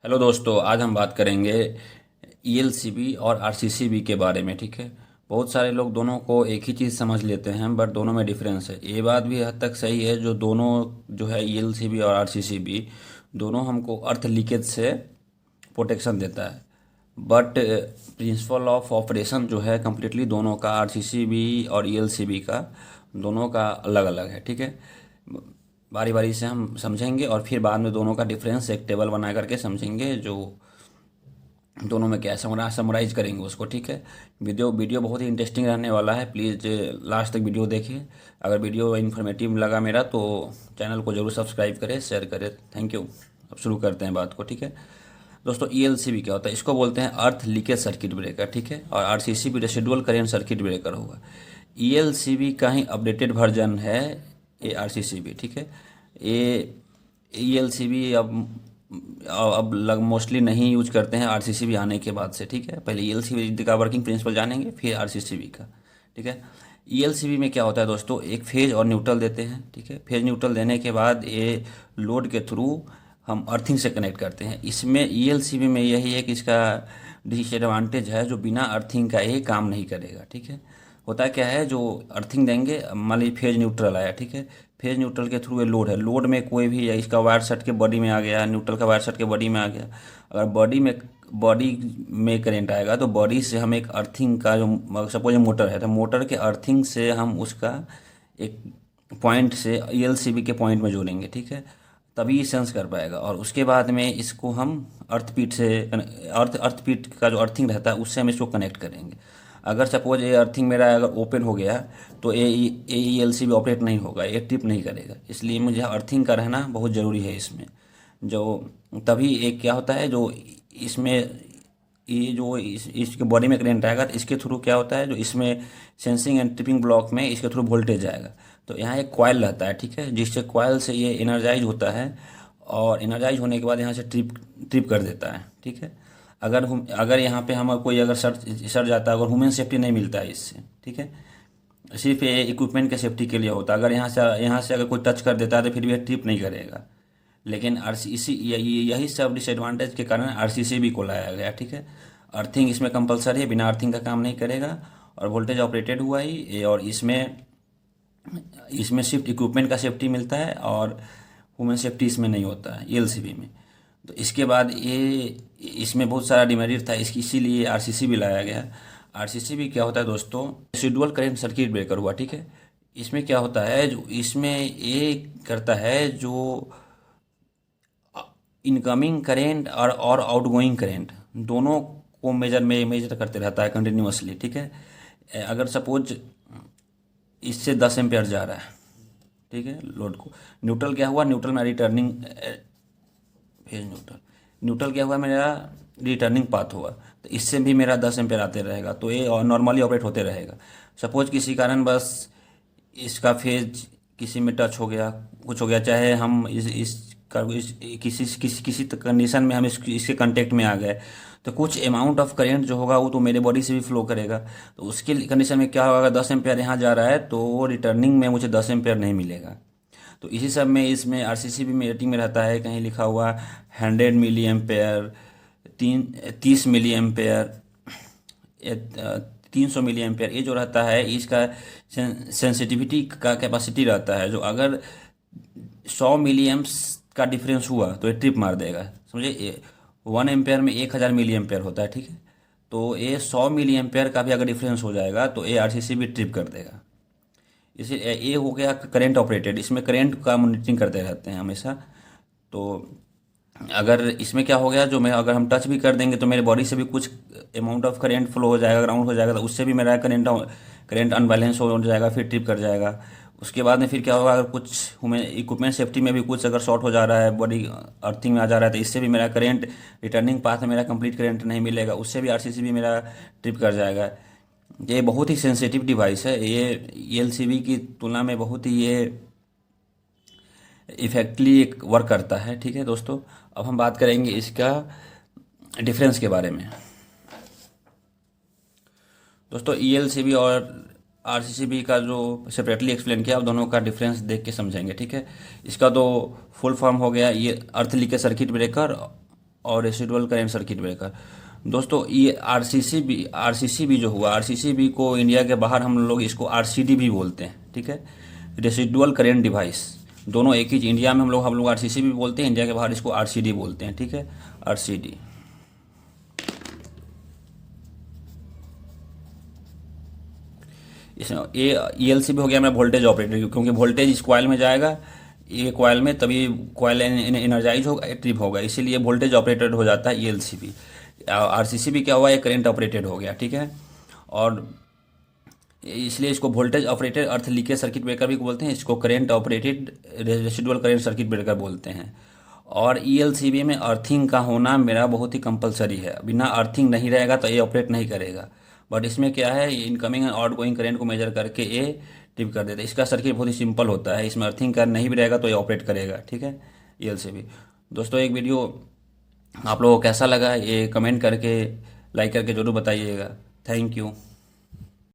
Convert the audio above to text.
Hello दोस्तों, आज हम बात करेंगे ईएलसीबी और आरसीसीबी के बारे में। ठीक है। बहुत सारे लोग दोनों को एक ही चीज़ समझ लेते हैं, बट दोनों में डिफरेंस है। ये बात भी हद तक सही है, जो दोनों जो है ईएलसीबी और आरसीसीबी दोनों हमको अर्थ लीकेज से प्रोटेक्शन देता है। बट प्रिंसिपल ऑफ ऑपरेशन जो है कम्प्लीटली दोनों का, आरसीसीबी और ईएलसीबी का, दोनों का अलग अलग है। ठीक है। बारी बारी से हम समझेंगे और फिर बाद में दोनों का डिफरेंस एक टेबल बना करके समझेंगे, जो दोनों में क्या है समराइज करेंगे उसको। ठीक है। वीडियो वीडियो बहुत ही इंटरेस्टिंग रहने वाला है। प्लीज़ लास्ट तक वीडियो देखिए। अगर वीडियो इन्फॉर्मेटिव लगा मेरा तो चैनल को जरूर सब्सक्राइब करें, शेयर करें। Thank you. अब शुरू करते हैं बात को। ठीक है दोस्तों, ईएलसीबी क्या होता है? इसको बोलते हैं अर्थ लीकेज सर्किट ब्रेकर। ठीक है। और RCCB residual current circuit breaker होगा। ईएलसीबी का ही अपडेटेड वर्जन है ये आरसीसीबी। ठीक है। ये ईएलसीबी अब लग मोस्टली नहीं यूज करते हैं आरसीसीबी आने के बाद से। ठीक है। पहले ईएलसीबी का वर्किंग प्रिंसिपल जानेंगे, फिर आरसीसीबी का। ठीक है। ईएलसीबी में क्या होता है दोस्तों, एक फेज और न्यूट्रल देते हैं। ठीक है। फेज न्यूट्रल देने के बाद ये लोड के थ्रू हम अर्थिंग से कनेक्ट करते हैं। इसमें ईएलसीबी में यही है कि इसका डिसएडवांटेज है, जो बिना अर्थिंग का ये काम नहीं करेगा। ठीक है। होता क्या है, जो अर्थिंग देंगे, मान लीजिए फेज न्यूट्रल आया। ठीक है। फेज न्यूट्रल के थ्रू ये लोड है, लोड में कोई भी इसका वायर सट के बॉडी में आ गया, न्यूट्रल का वायर सट के बॉडी में आ गया। अगर बॉडी में करंट आएगा तो बॉडी से हम एक अर्थिंग का, जो सपोज मोटर है तो मोटर के अर्थिंग से हम उसका एक पॉइंट से ईएलसीबी के पॉइंट में जोड़ेंगे। ठीक है। तभी सेंस कर पाएगा। और उसके बाद में इसको हम अर्थपीठ से, अर्थपीठ का जो अर्थिंग रहता है उससे हम इसको कनेक्ट करेंगे। अगर सपोज ये अर्थिंग मेरा अगर ओपन हो गया तो ए एल सी भी ऑपरेट नहीं होगा, ये ट्रिप नहीं करेगा। इसलिए मुझे अर्थिंग का रहना बहुत ज़रूरी है इसमें। जो तभी एक क्या होता है, जो इसमें ये जो इसके बॉडी में करंट आएगा तो इसके थ्रू क्या होता है, जो इसमें सेंसिंग एंड ट्रिपिंग ब्लॉक में इसके थ्रू वोल्टेज आएगा। तो यहाँ एक कॉइल रहता है। ठीक है। जिससे कॉइल से ये एनर्जाइज होता है, और एनर्जाइज होने के बाद यहाँ से ट्रिप ट्रिप कर देता है। ठीक है। अगर यहाँ पे हम कोई अगर सर जाता है, अगर ह्यूमन सेफ्टी नहीं मिलता है इससे। ठीक है। सिर्फ ये इक्विपमेंट के सेफ्टी के लिए होता है। अगर यहाँ से अगर कोई टच कर देता है तो फिर भी ट्रिप नहीं करेगा। लेकिन आर सी इसी यही सब डिसएडवांटेज के कारण आरसीसीबी को लाया गया। ठीक है। अर्थिंग इसमें कंपलसरी है, बिना अर्थिंग का काम नहीं करेगा। और वोल्टेज ऑपरेटेड हुआ ही और इसमें इसमें सिर्फ इक्विपमेंट का सेफ्टी मिलता है, और ह्यूमन सेफ्टी इसमें नहीं होता है ईएलसीबी में। तो इसके बाद ये इसमें बहुत सारा डिमेरिट था, इसीलिए आरसीसीबी लाया गया। आरसीसीबी क्या होता है दोस्तों, रेसिडुअल करंट सर्किट ब्रेकर हुआ। ठीक है। इसमें क्या होता है, जो इसमें ये करता है, जो इनकमिंग करेंट और आउटगोइंग करेंट दोनों को मेजर करते रहता है कंटिन्यूअसली। ठीक है। अगर सपोज इससे 10 एम्पियर जा रहा है, ठीक है, लोड को, न्यूट्रल क्या हुआ, न्यूट्रल में रिटर्निंग फेज न्यूट्रल, न्यूट्रल क्या हुआ, मेरा रिटर्निंग पाथ हुआ, तो इससे भी मेरा 10 एम्पियर आते रहेगा। तो ये नॉर्मली ऑपरेट होते रहेगा। सपोज किसी कारण बस इसका फेज किसी में टच हो गया, कुछ हो गया, चाहे हम किसी कंडीशन में हम इसके कांटेक्ट में आ गए, तो कुछ अमाउंट ऑफ करेंट जो होगा वो तो मेरे बॉडी से भी फ्लो करेगा। तो उसके कंडीशन में क्या होगा, 10 एम्पियर यहाँ जा रहा है तो रिटर्निंग में मुझे 10 एम्पियर नहीं मिलेगा। तो इसी सब में इसमें आरसीसीबी में रेटिंग में रहता है, कहीं लिखा हुआ 100 milliampere, 30 milliampere, 300 milliampere. ये जो रहता है इसका सेंसिटिविटी का कैपेसिटी रहता है, जो अगर 100 मिली एम्प्स का डिफरेंस हुआ तो ये ट्रिप मार देगा। समझे, 1 एम्पेयर में 1000 मिली एम्पेयर होता है। ठीक है। तो ये 100 मिली एम्पेयर का भी अगर डिफरेंस हो जाएगा तो ये आरसीसी भी ट्रिप कर देगा। इसे ये हो गया करंट ऑपरेटेड, इसमें करंट का मॉनिटरिंग करते रहते हैं हमेशा। तो अगर इसमें क्या हो गया, जो मैं अगर हम टच भी कर देंगे तो मेरे बॉडी से भी कुछ अमाउंट ऑफ करंट फ्लो हो जाएगा, ग्राउंड हो जाएगा, तो उससे भी मेरा करंट अनबैलेंस हो जाएगा, फिर ट्रिप कर जाएगा। उसके बाद में फिर क्या होगा, अगर कुछ हमें इक्विपमेंट सेफ्टी में भी कुछ अगर शॉर्ट हो जा रहा है, बॉडी अर्थिंग में आ जा रहा है, तो इससे भी मेरा करंट रिटर्निंग पाथ में मेरा कंप्लीट करंट नहीं मिलेगा, उससे भी आरसीसी भी मेरा ट्रिप कर जाएगा। ये बहुत ही सेंसिटिव डिवाइस है, ये ईएलसीबी की तुलना में बहुत ही ये इफेक्टली एक वर्क करता है। ठीक है दोस्तों, अब हम बात करेंगे इसका डिफरेंस के बारे में। दोस्तों, ईएलसीबी और आरसीसीबी का जो सेपरेटली एक्सप्लेन किया, अब दोनों का डिफरेंस देख के समझेंगे। ठीक है। इसका तो फुल फॉर्म हो गया ये अर्थ लीकेज सर्किट ब्रेकर, और रेसिडुअल करेंट सर्किट ब्रेकर। दोस्तों ये आरसीसी भी जो हुआ, आरसीसी को इंडिया के बाहर हम लोग इसको आरसीडी भी बोलते हैं, ठीक है, रेसिडुअल करेंट डिवाइस। दोनों एक ही, इंडिया में हम लोग आरसीसी भी बोलते हैं, इंडिया के बाहर इसको आरसीडी बोलते हैं, ठीक है, आरसीडी। इसमें ये ईएलसी भी हो गया मेरा वोल्टेज ऑपरेटर, क्योंकि वोल्टेज इस कॉइल में जाएगा, ये कॉइल में, तभी कॉइल एनर्जाइज होगा, ट्रिप होगा, इसीलिए वोल्टेज ऑपरेटेड हो जाता है ईएलसी भी। आरसीसी भी क्या हुआ, ये करंट ऑपरेटेड हो गया, ठीक है। और इसलिए इसको वोल्टेज ऑपरेटेड अर्थ लीकेज सर्किट ब्रेकर भी बोलते हैं, इसको current operated residual current circuit breaker बोलते हैं। और ईएलसीबी में अर्थिंग का होना मेरा बहुत ही कंपलसरी है, बिना अर्थिंग नहीं रहेगा तो ये ऑपरेट नहीं करेगा। बट इसमें क्या है, इनकमिंग एंड आउटगोइंग करंट को मेजर करके ये ट्रिप कर देता है। इसका सर्किट बहुत ही सिंपल होता है, इसमें अर्थिंग का नहीं भी रहेगा तो ये ऑपरेट करेगा, ठीक है, ईएलसीबी। दोस्तों एक वीडियो आप लोगों को कैसा लगा ये कमेंट करके, लाइक करके ज़रूर बताइएगा। Thank you.